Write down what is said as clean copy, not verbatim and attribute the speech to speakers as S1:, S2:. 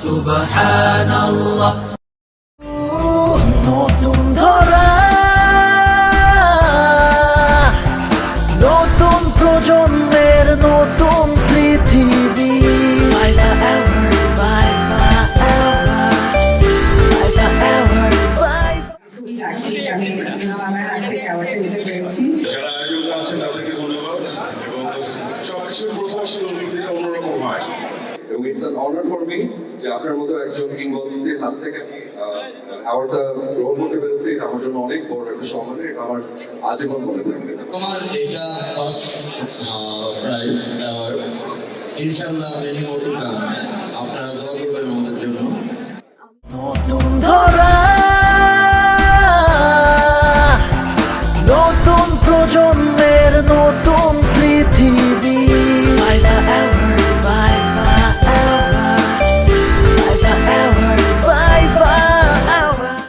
S1: সুবহানাল্লাহ।
S2: নতুন ধরা, নতুন প্রজন্মের নতুন পৃথিবী।
S3: যারা আয়োজকরা আছেন তাদেরকে ধন্যবাদ এবং সবকিছুর প্রথম আসলে অনুভূতিটা অন্যরকম হয়
S4: এবং it's an honour for me যে আপনার মতো একজন কিংবদন্তির হাত থেকে আমি অ্যাওয়ার্ডটা গ্রহণ করতে পেরেছি। এটা আমার জন্য অনেক বড় একটা সম্মান, এটা আমার আজীবন মনে থাকবে।
S5: আমার এটা ফার্স্ট প্রাইজ অ্যাওয়ার্ড, ইনশাআল্লাহ মেনি মোর টু কাম।